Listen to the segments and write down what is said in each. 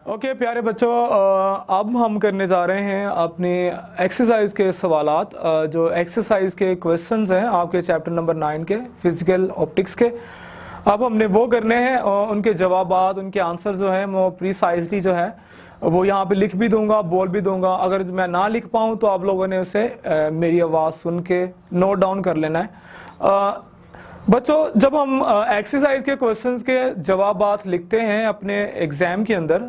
Okay प्यारे बच्चों, अब हम करने जा रहे हैं अपनी एक्सरसाइज के सवालात। जो एक्सरसाइज के क्वेश्चंस हैं आपके चैप्टर नंबर 9 के फिजिकल ऑप्टिक्स के, अब हमने वो करने हैं और उनके जवाबात, उनके आंसर जो है वो प्रीसाइजली जो है वो यहाँ पे लिख भी दूंगा, बोल भी दूंगा। अगर मैं ना लिख पाऊँ तो आप लोगों ने उसे मेरी आवाज़ सुन के नोट डाउन कर लेना है। बच्चों, जब हम एक्सरसाइज के क्वेश्चंस के जवाबात लिखते हैं अपने एग्जाम के अंदर,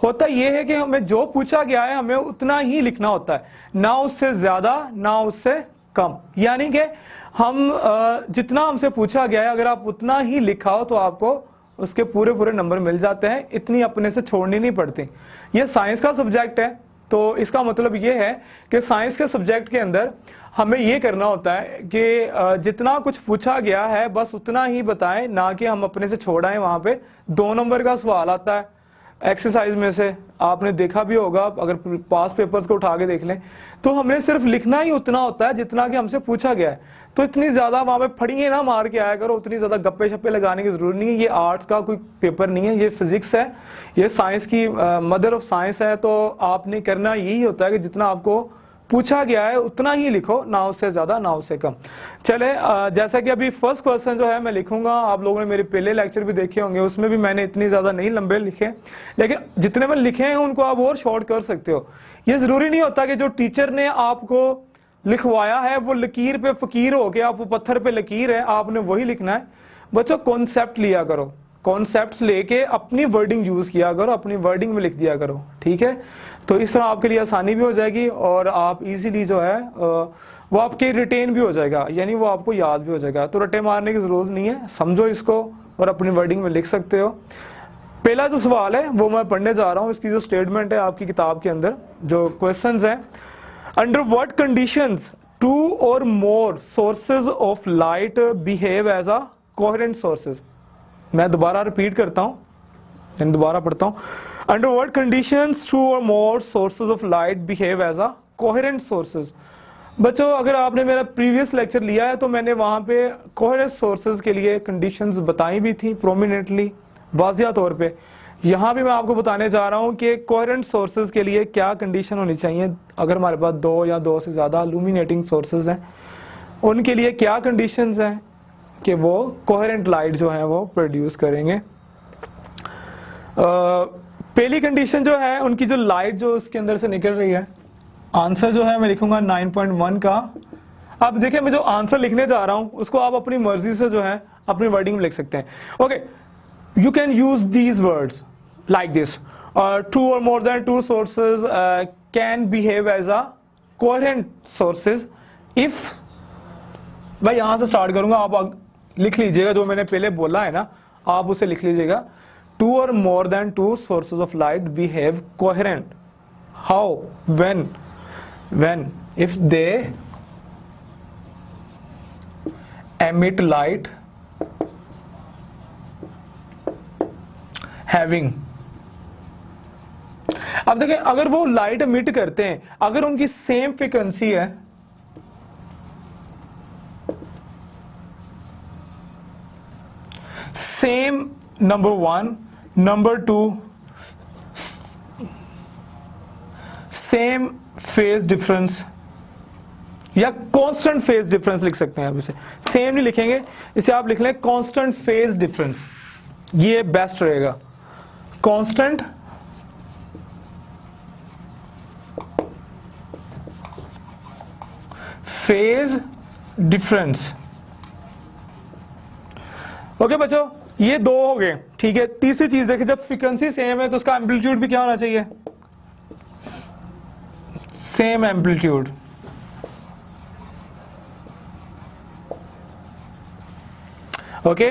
होता यह है कि हमें जो पूछा गया है हमें उतना ही लिखना होता है, ना उससे ज्यादा ना उससे कम। यानी कि हम जितना हमसे पूछा गया है अगर आप उतना ही लिखा हो तो आपको उसके पूरे पूरे नंबर मिल जाते हैं, इतनी अपने से छोड़नी नहीं पड़ती। ये साइंस का सब्जेक्ट है, तो इसका मतलब ये है कि साइंस के सब्जेक्ट के अंदर हमें ये करना होता है कि जितना कुछ पूछा गया है बस उतना ही बताएं, ना कि हम अपने से छोड़ाएं। वहां पे 2 नंबर का सवाल आता है एक्सरसाइज में से, आपने देखा भी होगा, अगर पास पेपर्स को उठा के देख लें तो हमें सिर्फ लिखना ही उतना होता है जितना कि हमसे पूछा गया है। तो इतनी ज्यादा वहां पे फड़िए ना मार के आया करो, उतनी ज्यादा गप्पे शप्पे लगाने की जरूरत नहीं है। ये आर्ट्स का कोई पेपर नहीं है, ये फिजिक्स है, ये साइंस की मदर ऑफ साइंस है। तो आपने करना यही होता है कि जितना आपको पूछा गया है उतना ही लिखो, ना उससे ज्यादा ना उससे कम। चले, जैसा कि अभी फर्स्ट क्वेश्चन जो है मैं लिखूंगा, आप लोगों ने मेरे पहले लेक्चर भी देखे होंगे, उसमें भी मैंने इतनी ज्यादा नहीं लंबे लिखे, लेकिन जितने मैंने लिखे हैं उनको आप और शॉर्ट कर सकते हो। ये जरूरी नहीं होता कि जो टीचर ने आपको लिखवाया है वो लकीर पे फकीर हो के, आप वो पत्थर पे लकीर है, आपने वही लिखना है। बच्चों, कॉन्सेप्ट लिया करो, कॉन्सेप्ट्स लेके अपनी वर्डिंग यूज किया करो, अपनी वर्डिंग में लिख दिया करो, ठीक है। तो इस तरह आपके लिए आसानी भी हो जाएगी और आप इजीली जो है वो आपके रिटेन भी हो जाएगा, यानी वो आपको याद भी हो जाएगा। तो रट्टे मारने की जरूरत नहीं है, समझो इसको और अपनी वर्डिंग में लिख सकते हो। पहला जो सवाल है वो मैं पढ़ने जा रहा हूँ, इसकी जो स्टेटमेंट है आपकी किताब के अंदर जो क्वेश्चंस है, अंडर व्हाट कंडीशंस 2 और more sources of light behave as a coherent sources. मैं दोबारा रिपीट करता हूं, दोबारा पढ़ता हूं। अंडर व्हाट कंडीशंस 2 और more sources of light behave as a coherent sources. बच्चों, अगर आपने मेरा प्रीवियस लेक्चर लिया है तो मैंने वहां पे कोहेरेंट सोर्सेज के लिए कंडीशंस बताई भी थी प्रोमिनेंटली, वाजिया तौर पे। यहां भी मैं आपको बताने जा रहा हूं कि कोहेरेंट सोर्सेज के लिए क्या कंडीशन होनी चाहिए। अगर हमारे पास 2 या 2 से ज्यादा इल्यूमिनेटिंग सोर्सेज हैं, उनके लिए क्या कंडीशंस हैं कि वो कोहेरेंट लाइट जो है वो प्रोड्यूस करेंगे। पहली कंडीशन जो है, उनकी जो लाइट जो उसके अंदर से निकल रही है, आंसर जो है मैं लिखूंगा 9.1 का। अब देखिए, मैं जो आंसर लिखने जा रहा हूं उसको आप अपनी मर्जी से जो है अपनी वर्डिंग में लिख सकते हैं। Okay, you can use these words like this, 2 और more than 2 sources can behave as a coherent sources if. मैं यहां से स्टार्ट करूंगा, आप लिख लीजिएगा जो मैंने पहले बोला है ना, आप उसे लिख लीजिएगा। 2 और more than 2 sources of light behave coherent. How? when if they emit light having। अब देखें, अगर वो लाइट एमिट करते हैं, अगर उनकी सेम फ्रीक्वेंसी है, same number 1, number 2, same phase difference या कांस्टेंट फेज डिफरेंस लिख सकते हैं आप इसे। सेम नहीं लिखेंगे, इसे आप लिख लें कांस्टेंट फेज डिफरेंस, ये बेस्ट रहेगा। Constant phase difference. ओके बच्चों, ये 2 हो गए, ठीक है। तीसरी चीज देखिए, जब फ्रीक्वेंसी सेम है तो उसका एम्पलीट्यूड भी क्या होना चाहिए? Same amplitude. ओके,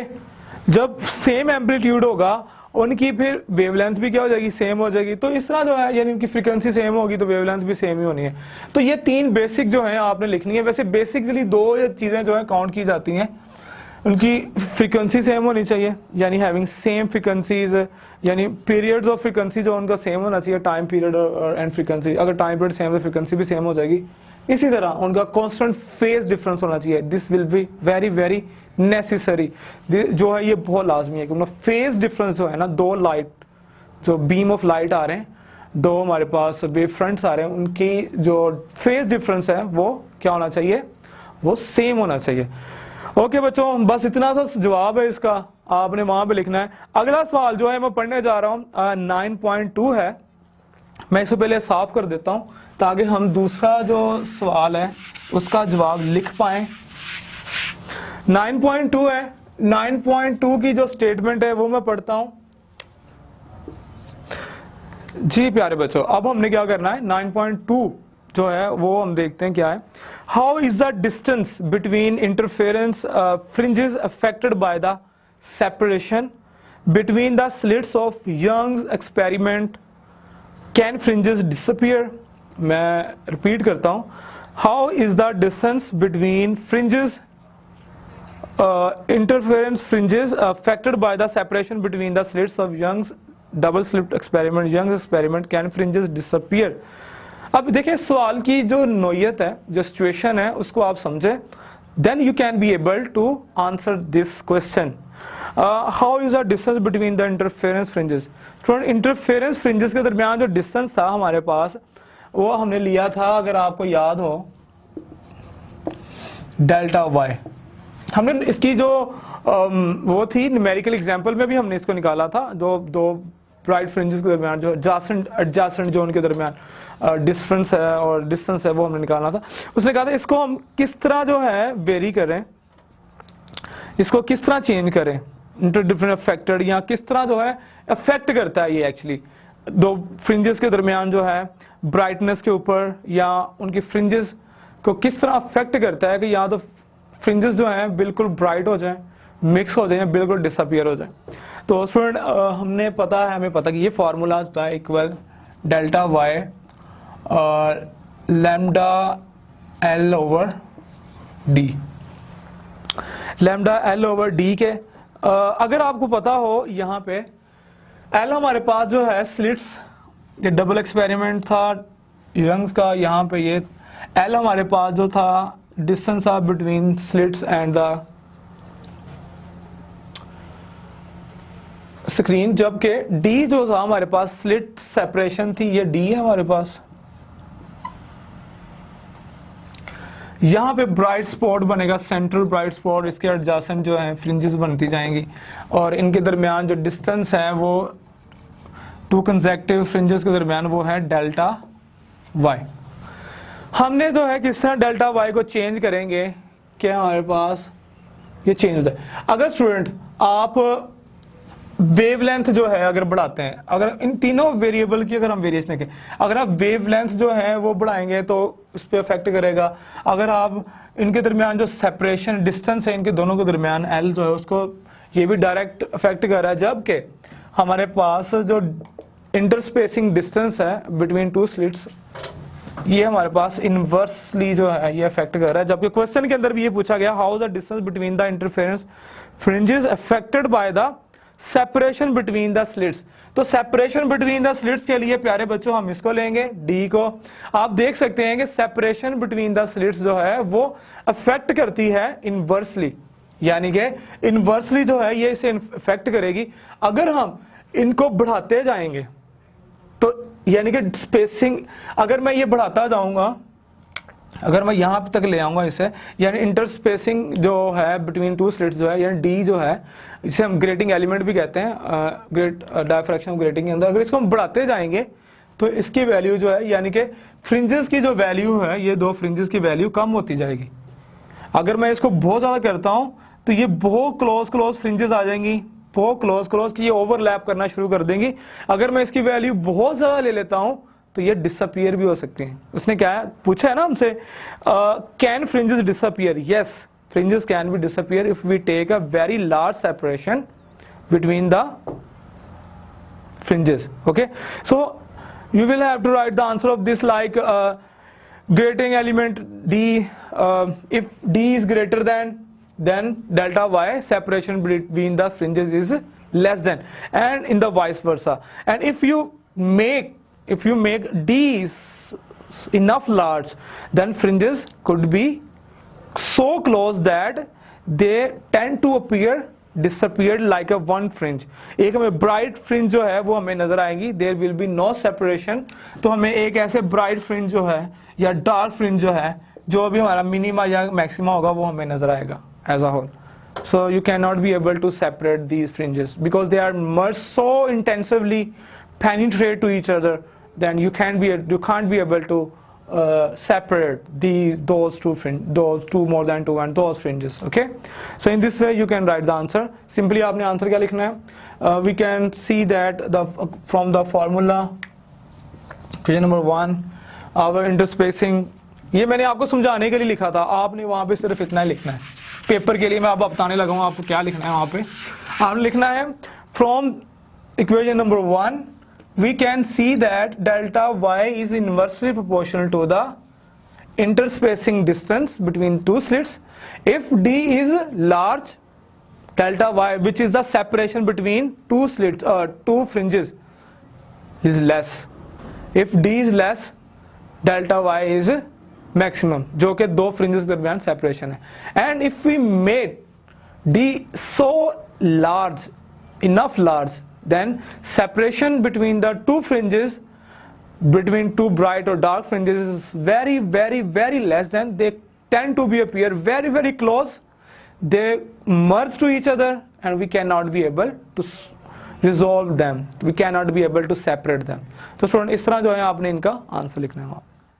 जब सेम एम्पलीट्यूड होगा उनकी फिर वेवलेंथ भी क्या हो जाएगी? सेम हो जाएगी। तो इस तरह जो है, यानी उनकी फ्रीक्वेंसी सेम होगी तो वेवलेंथ भी सेम ही होनी है। तो ये 3 बेसिक जो है आपने लिखनी है। वैसे बेसिकली 2 चीजें जो है काउंट की जाती हैं, उनकी फ्रीक्वेंसी सेम होनी चाहिए, यानी हैविंग सेम फ्रीक्वेंसीज, यानी पीरियड्स ऑफ फ्रीक्वेंसी जो उनका सेम होना चाहिए, टाइम पीरियड और एंड फ्रीक्वेंसी। अगर टाइम पीरियड सेम है, फ्रीक्वेंसी भी सेम हो जाएगी। इसी तरह उनका कांस्टेंट फेज डिफरेंस होना चाहिए। This will be very very necessary, जो है ये बहुत लाजमी है कि फेज डिफरेंस जो है ना, 2 लाइट जो बीम ऑफ लाइट आ रहे हैं, दो हमारे पास वेव फ्रंट्स आ रहे हैं, उनकी जो फेज डिफरेंस है वो क्या होना चाहिए, वो सेम होना चाहिए। ओके बच्चों, बस इतना सा जवाब है इसका, आपने वहां पे लिखना है। अगला सवाल जो है मैं पढ़ने जा रहा हूं 9.2 है। मैं इसको पहले साफ कर देता हूं ताकि हम दूसरा जो सवाल है उसका जवाब लिख पाए। 9.2 है, 9.2 की जो स्टेटमेंट है वो मैं पढ़ता हूं। जी प्यारे बच्चों, अब हमने क्या करना है, 9.2 जो है वो हम देखते हैं क्या है। How is the distance between interference fringes affected by the separation between the slits of Young's experiment, can fringes disappear. मैं रिपीट करता हूं, how is the distance between fringes interference fringes affected by the separation between the slits of Young's double slit experiment, Young's experiment, can fringes disappear। अब देखिए सवाल की जो नोयत है, जो सिचुएशन है, उसको आप समझे, then you can be able to answer this question। how is the distance between the interference fringes। Student interference fringes के दरमियान जो डिस्टेंस था हमारे पास वो हमने लिया था, अगर आपको याद हो, डेल्टा वाई। हमने इसकी जो वो थी न्यूमेरिकल एग्जांपल में भी हमने इसको निकाला था, दो ब्राइट फ्रिंजेस के दरमियान जो एडजेसेंट जोन के दरमियान डिफरेंस है और डिस्टेंस है वो हमने निकालना था। उसने कहा था इसको हम किस तरह जो है वेरी करें, इसको किस तरह चेंज करें, इंटर डिफरेंट अफेक्टेड, या किस तरह जो है अफेक्ट करता है ये एक्चुअली दो फ्रिंजेस के दरमियान जो है ब्राइटनेस के ऊपर, या उनकी फ्रिंजेस को किस तरह अफेक्ट करता है कि या तो फ्रिंजेस जो हैं बिल्कुल ब्राइट हो जाएं, मिक्स हो जाएं, या बिल्कुल डिसअपियर हो जाएं। तो स्टूडेंट हमें पता कि ये फार्मूला होता है इक्वल डेल्टा वाई और lambda L over D, lambda L over D के अगर आपको पता हो यहाँ पे एल हमारे पास जो है स्लिट्स, ये डबल एक्सपेरिमेंट था यंग्स का, यहाँ पे ये एल हमारे पास जो था distance of between slits and the screen, जबकि डी जो था हमारे पास स्लिट सेपरेशन थी, ये डी है हमारे पास। यहां पे ब्राइट स्पॉट बनेगा, सेंट्रल ब्राइट स्पॉट, इसके एडजेसेंट जो है फ्रिंजेस बनती जाएंगी और इनके दरमियान जो डिस्टेंस है वो टू कंसेक्टिव फ्रिंजेस के दरमियान वो है डेल्टा वाई। हमने जो है किस तरह डेल्टा वाई को चेंज करेंगे कि हमारे पास ये चेंज होता है। अगर स्टूडेंट आप वेवलेंथ जो है अगर बढ़ाते हैं, अगर इन तीनों वेरिएबल की अगर हम वेरिएशन देखें, अगर आप वेवलेंथ जो है वो बढ़ाएंगे तो उस पर इफेक्ट करेगा। अगर आप इनके दरमियान जो सेपरेशन डिस्टेंस है इनके दोनों के दरमियान एल जो है उसको ये भी डायरेक्ट इफेक्ट कर रहा है, जबकि हमारे पास जो इंटरस्पेसिंग डिस्टेंस है बिटवीन टू स्लिट्स ये हमारे पास इनवर्सली जो है ये इफेक्ट कर रहा है। जबकि क्वेश्चन के अंदर भी ये पूछा गया how the distance between the interference fringes affected by the separation between the slits. तो सेपरेशन बिटवीन द स्लिट्स के लिए प्यारे बच्चों हम इसको लेंगे डी को। आप देख सकते हैं कि सेपरेशन बिटवीन द स्लिट्स जो है वो अफेक्ट करती है इनवर्सली, यानी कि इनवर्सली जो है ये इसे अफेक्ट करेगी। अगर हम इनको बढ़ाते जाएंगे तो यानी कि स्पेसिंग अगर मैं ये बढ़ाता जाऊंगा, अगर मैं यहां तक ले आऊंगा इसे, यानी इंटरस्पेसिंग जो है बिटवीन टू स्लिट्स जो है यानी डी जो है, इसे हम ग्रेटिंग एलिमेंट भी कहते हैं, ग्रेट डायफ्रैक्शन ऑफ ग्रेटिंग के अंदर, अगर इसको हम बढ़ाते जाएंगे तो इसकी वैल्यू जो है यानी कि फ्रिंजेस की जो वैल्यू है, ये दो फ्रिंजेस की वैल्यू कम होती जाएगी। अगर मैं इसको बहुत ज्यादा करता हूं तो ये बहुत क्लोज फ्रिंजेस आ जाएंगी, बहुत क्लोज कि ये ओवरलैप करना शुरू कर देंगी। अगर मैं इसकी वैल्यू बहुत ज्यादा ले लेता हूं तो ये डिसअपियर भी हो सकती हैं। उसने क्या पूछा है ना हमसे, can fringes disappear? Yes, fringes can be disappear if we take a very large separation between the fringes. Okay, so you will have to write the answer of this like grating element D, if D is greater than, then delta Y separation between the fringes is less than, and in the vice versa. And if you make D enough large, then fringes could be so close that they tend to appear disappeared like a one fringe। एक हमें bright fringe जो है वो हमें नजर आएगी, there will be no separation। तो हमें एक ऐसे bright fringe जो है या dark fringe जो है, जो भी हमारा मिनिमा या मैक्सिमा होगा वो हमें नजर आएगा as a whole। So you cannot be able to separate these fringes because they are merged so intensively, penetrate to each other, then you can't be able to separate those two more than two and those fringes। Okay, so in this way you can write the answer। Simply आपने answer क्या लिखना है? We can see that from the formula question number 1 our interspacing, ये मैंने आपको समझाने के लिए लिखा था, आपने वहां पे सिर्फ इतना ही लिखना है। पेपर के लिए मैं अब बताने लगा हूं आपको क्या लिखना है। वहां पे आपने लिखना है from equation number 1 we can see that delta y is inversely proportional to the interspacing distance between two slits if d is large, delta y, which is the separation between two slits two fringes, is less। if d is less, delta y is maximum, जो कि दो fringes के दरमियान separation है। And if we made d so large, enough large, then separation between the two fringes, between two bright or dark fringes, is very very very less than, they tend to be appear very very close, they merge to each other and we cannot be able to resolve them, we cannot be able to separate them। तो student इस तरह जो है आपने इनका answer लिखना है।